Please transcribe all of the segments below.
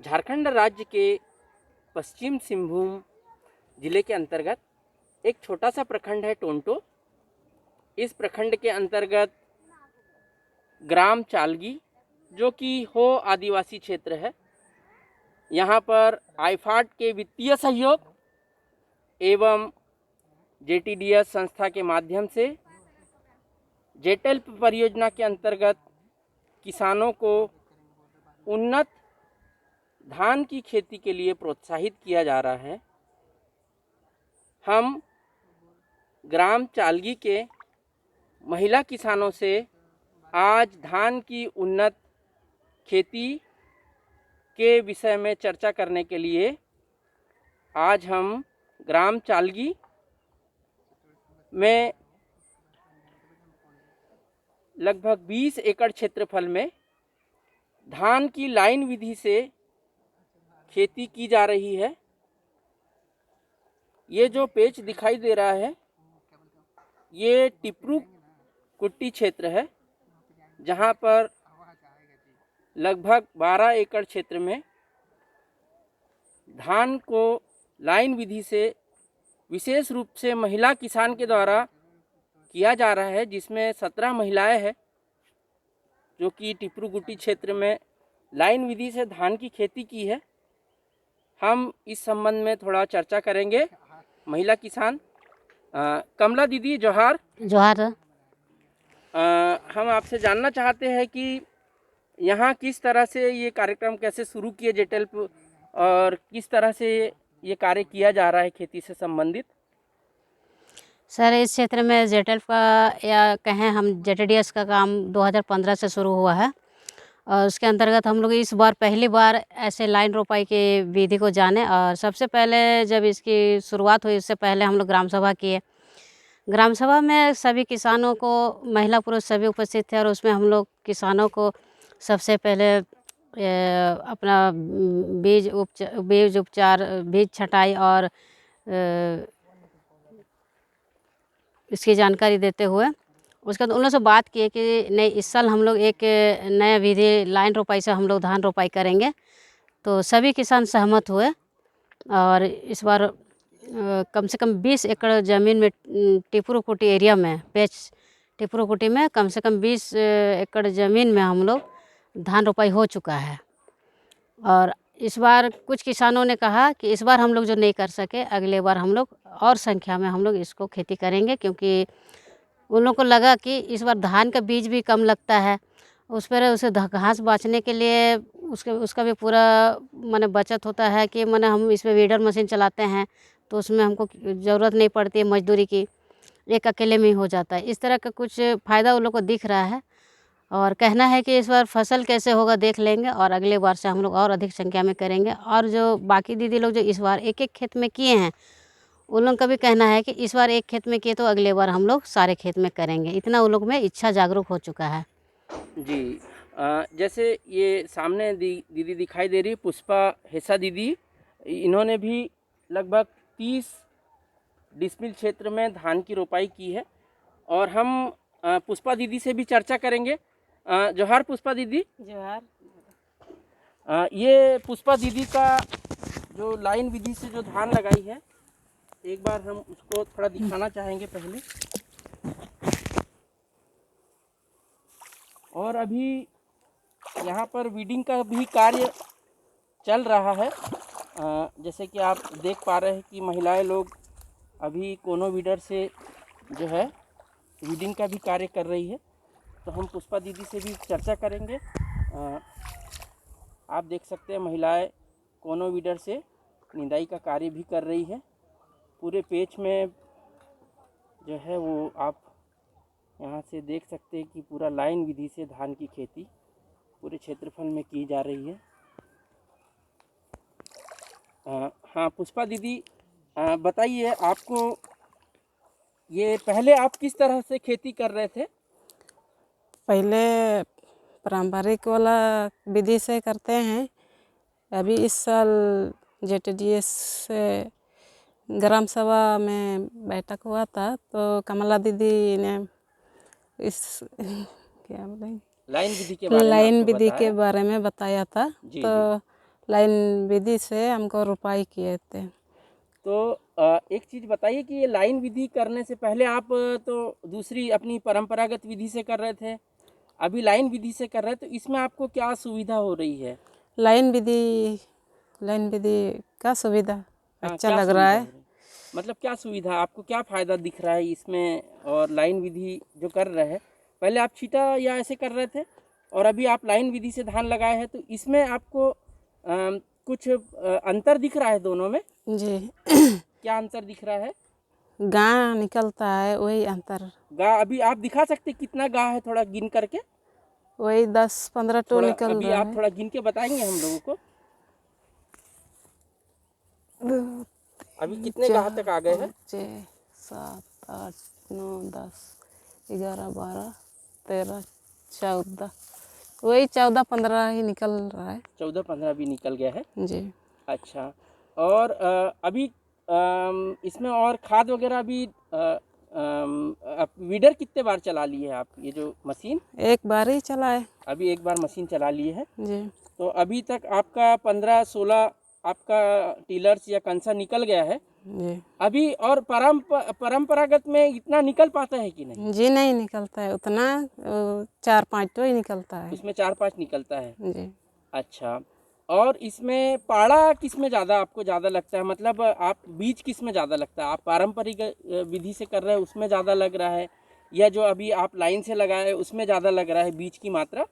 झारखंड राज्य के पश्चिम सिंहभूम जिले के अंतर्गत एक छोटा सा प्रखंड है टोंटो। इस प्रखंड के अंतर्गत ग्राम चालगी जो कि हो आदिवासी क्षेत्र है। यहाँ पर आईफाट के वित्तीय सहयोग एवं जेटीडीएस संस्था के माध्यम से जेटेल्प परियोजना के अंतर्गत किसानों को उन्नत धान की खेती के लिए प्रोत्साहित किया जा रहा है। हम ग्राम चालगी के महिला किसानों से आज धान की उन्नत खेती के विषय में चर्चा करने के लिए आज हम ग्राम चालगी में लगभग 20 एकड़ क्षेत्रफल में धान की लाइन विधि से खेती की जा रही है। ये जो पेच दिखाई दे रहा है ये टिपरू कुट्टी क्षेत्र है, जहाँ पर लगभग 12 एकड़ क्षेत्र में धान को लाइन विधि से विशेष रूप से महिला किसान के द्वारा किया जा रहा है, जिसमें 17 महिलाएं हैं जो कि टिपरू गुट्टी क्षेत्र में लाइन विधि से धान की खेती की है। हम इस संबंध में थोड़ा चर्चा करेंगे। महिला किसान कमला दीदी जोहार। जोहार। हम आपसे जानना चाहते हैं कि यहाँ किस तरह से ये कार्यक्रम कैसे शुरू किए जेटेल्प और किस तरह से ये कार्य किया जा रहा है खेती से संबंधित। सर, इस क्षेत्र में जेटेल्प का या कहें हम जेटीडीएस का काम 2015 से शुरू हुआ है और उसके अंतर्गत हम लोग इस बार पहली बार ऐसे लाइन रोपाई की विधि को जाने। और सबसे पहले जब इसकी शुरुआत हुई उससे पहले हम लोग ग्राम सभा किए। ग्राम सभा में सभी किसानों को, महिला पुरुष सभी उपस्थित थे और उसमें हम लोग किसानों को सबसे पहले अपना बीज उपचार, बीज छटाई और इसकी जानकारी देते हुए उसके बाद उन लोगों से बात किए कि नहीं, इस साल हम लोग एक नया विधि लाइन रोपाई से हम लोग धान रोपाई करेंगे। तो सभी किसान सहमत हुए और इस बार कम से कम 20 एकड़ ज़मीन में टिपरू कुटी एरिया में, पेच टिपरू कुटी में कम से कम 20 एकड़ ज़मीन में हम लोग धान रोपाई हो चुका है। और इस बार कुछ किसानों ने कहा कि इस बार हम लोग जो नहीं कर सके अगले बार हम लोग और संख्या में हम लोग इसको खेती करेंगे, क्योंकि उन लोगों को लगा कि इस बार धान का बीज भी कम लगता है, उस पर उसे घास बाँचने के लिए उसका भी पूरा माने बचत होता है कि माने हम इसमें वीडर मशीन चलाते हैं तो उसमें हमको ज़रूरत नहीं पड़ती है मजदूरी की, एक अकेले में ही हो जाता है। इस तरह का कुछ फ़ायदा उन लोगों को दिख रहा है और कहना है कि इस बार फसल कैसे होगा देख लेंगे और अगले बार से हम लोग और अधिक संख्या में करेंगे। और जो बाकी दीदी लोग जो इस बार एक एक खेत में किए हैं उन लोगों का भी कहना है कि इस बार एक खेत में किए तो अगले बार हम लोग सारे खेत में करेंगे। इतना उन लोग में इच्छा जागरूक हो चुका है जी। जैसे ये सामने दीदी दिखाई दे रही है, पुष्पा हेसा दीदी, इन्होंने भी लगभग 30 डिसमिल क्षेत्र में धान की रोपाई की है और हम पुष्पा दीदी से भी चर्चा करेंगे। जोहार पुष्पा दीदी। जोहार। ये पुष्पा दीदी का जो लाइन विधि से जो धान लगाई है, एक बार हम उसको थोड़ा दिखाना चाहेंगे पहले। और अभी यहाँ पर वीडिंग का भी कार्य चल रहा है। जैसे कि आप देख पा रहे हैं कि महिलाएं लोग अभी कोनो वीडर से जो है वीडिंग का भी कार्य कर रही है। तो हम पुष्पा दीदी से भी चर्चा करेंगे। आप देख सकते हैं महिलाएं कोनो वीडर से निंदाई का कार्य भी कर रही है। पूरे पेच में जो है वो आप यहाँ से देख सकते हैं कि पूरा लाइन विधि से धान की खेती पूरे क्षेत्रफल में की जा रही है। हाँ पुष्पा दीदी, बताइए आपको ये पहले आप किस तरह से खेती कर रहे थे। पहले पारंपरिक वाला विधि से करते हैं। अभी इस साल जेटीडीएस से ग्राम सभा में बैठक हुआ था तो कमला दीदी ने इस क्या बोलेंगे लाइन विधि के बारे में के बारे में बताया था। तो लाइन विधि से हमको रोपाई किए थे। तो एक चीज़ बताइए कि ये लाइन विधि करने से पहले आप तो दूसरी अपनी परंपरागत विधि से कर रहे थे, अभी लाइन विधि से कर रहे हैं, तो इसमें आपको क्या सुविधा हो रही है? लाइन विधि का सुविधा हाँ, अच्छा क्या लग सुविधा रहा हो है। रही? मतलब क्या सुविधा, आपको क्या फ़ायदा दिख रहा है इसमें? और लाइन विधि जो कर रहे हैं, पहले आप छीटा या ऐसे कर रहे थे और अभी आप लाइन विधि से धान लगाए हैं, तो इसमें आपको कुछ अंतर दिख रहा है दोनों में? जी क्या अंतर दिख रहा है? गाँ निकलता है वही अंतर, गाय अभी आप दिखा सकते कितना गाय है, थोड़ा गिन करके? वही 10-15 टो थोड़ा निकल अभी रहा आप है। थोड़ा गिन के बताएंगे हम लोगों को, अभी कितने गाह तक आ गए हैं? 6, 7, 8, 9, 10, 11, 12, 13, 14, वही 14-15 ही निकल रहा है। 14-15 भी निकल गया है। जी अच्छा, और अभी इसमें और खाद वगैरह भी आप वीडर कितने बार चला लिए आप, ये जो मशीन? एक बार ही चलाए। अभी एक बार मशीन चला लिए है, जी तो अभी तक आपका 15-16 आपका टिलर्स या कंसा निकल गया है जी अभी। और परंपरागत में इतना निकल पाता है कि नहीं? जी नहीं निकलता है उतना, 4-5 तो ही निकलता है। उसमें 4-5 निकलता है। जी अच्छा, और इसमें पाड़ा किस में ज़्यादा आपको ज़्यादा लगता है, मतलब आप बीज किस में ज़्यादा लगता है? आप पारंपरिक विधि से कर रहे हैं उसमें ज़्यादा लग रहा है, या जो अभी आप लाइन से लगाए उसमें ज़्यादा लग रहा है बीज की मात्रा?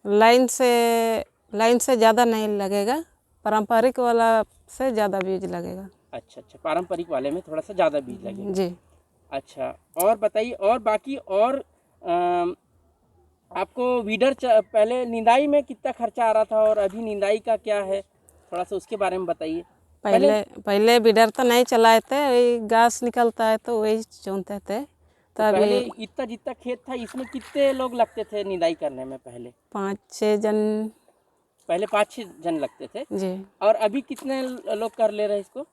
लाइन से ज़्यादा नहीं लगेगा, पारंपरिक वाला से ज़्यादा बीज लगेगा। अच्छा अच्छा, पारंपरिक वाले में थोड़ा सा ज़्यादा बीज लगेगा। जी अच्छा, और बताइए, और बाकी और आपको वीडर पहले निंदाई में कितना खर्चा आ रहा था और अभी निंदाई का क्या है, थोड़ा सा उसके बारे में बताइए। पहले बीडर तो नहीं चलाए थे, वही घास निकलता है तो वही चुनते थे। तो तभी पहले इतना जितना खेत था इसमें कितने लोग लगते थे निंदाई करने में? पहले 5-6 जन। पहले 5-6 जन लगते थे, जी और अभी कितने लोग कर ले रहे हैं इसको?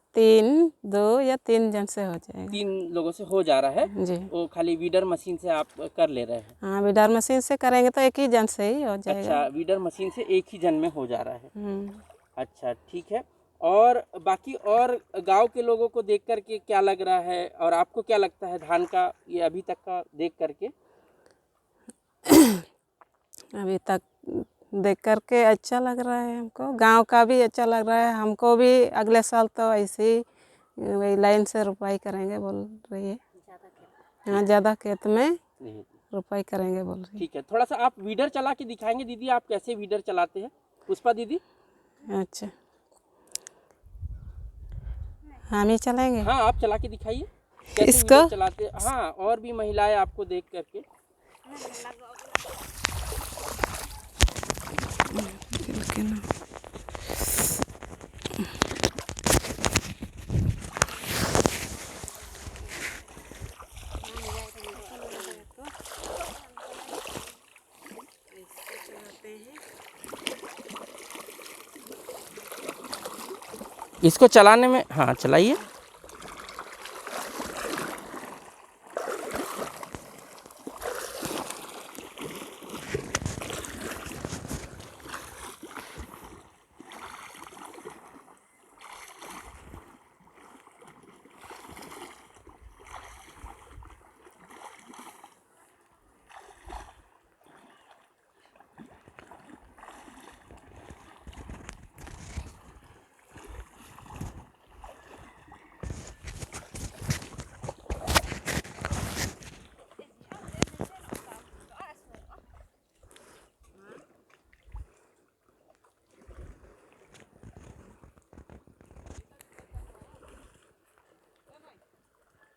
2 या 3 जन से हो जाएगा। 3 लोगों से हो जा रहा है। जी वो खाली वीडर मशीन से आप कर ले रहे हैं? हाँ, बीडर मशीन से करेंगे तो एक ही जन से ही हो जाएगा। अच्छा, वीडर मशीन से एक ही जन में हो जा रहा है। हम्म। अच्छा, ठीक है। और बाकी और गांव के लोगों को देख करके क्या लग रहा है, और आपको क्या लगता है धान का ये अभी तक का देख करके? अभी तक देख करके अच्छा लग रहा है हमको, गांव का भी अच्छा लग रहा है हमको भी। अगले साल तो ऐसे ही वही लाइन से रुपाई करेंगे बोल रही है। हाँ, ज़्यादा खेत में रुपाई करेंगे बोल रही ठीक है, थोड़ा सा आप वीडर चला के दिखाएंगे दीदी, आप कैसे वीडर चलाते हैं, पुष्पा दीदी? है। अच्छा, हम ही चलेंगे हाँ, आप चला के दिखाइए कैसे इसको। वीडर चलाते हैं। हाँ, और भी महिलाएं आपको देख करके। इसको चलाने में, हाँ चलाइए।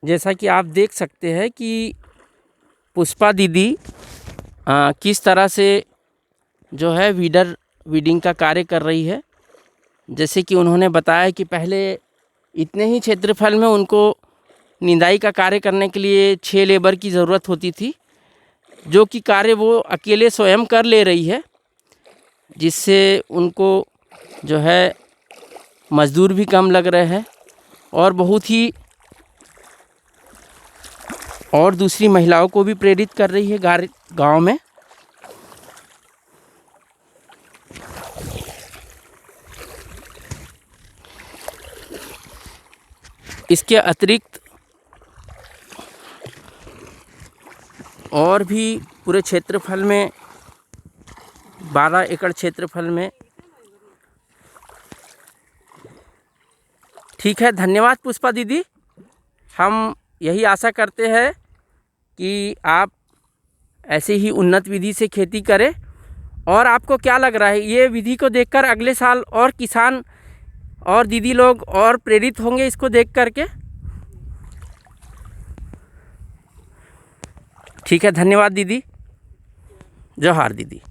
जैसा कि आप देख सकते हैं कि पुष्पा दीदी किस तरह से जो है वीडिंग का कार्य कर रही है। जैसे कि उन्होंने बताया कि पहले इतने ही क्षेत्रफल में उनको निंदाई का कार्य करने के लिए 6 लेबर की ज़रूरत होती थी, जो कि कार्य वो अकेले स्वयं कर ले रही है, जिससे उनको जो है मज़दूर भी कम लग रहे हैं और बहुत ही, और दूसरी महिलाओं को भी प्रेरित कर रही है गांव में। इसके अतिरिक्त और भी पूरे क्षेत्रफल में 12 एकड़ क्षेत्रफल में। ठीक है, धन्यवाद पुष्पा दीदी। हम यही आशा करते हैं कि आप ऐसे ही उन्नत विधि से खेती करें। और आपको क्या लग रहा है, ये विधि को देखकर अगले साल और किसान और दीदी लोग और प्रेरित होंगे इसको देख करके? ठीक है, धन्यवाद दीदी। जोहार दीदी।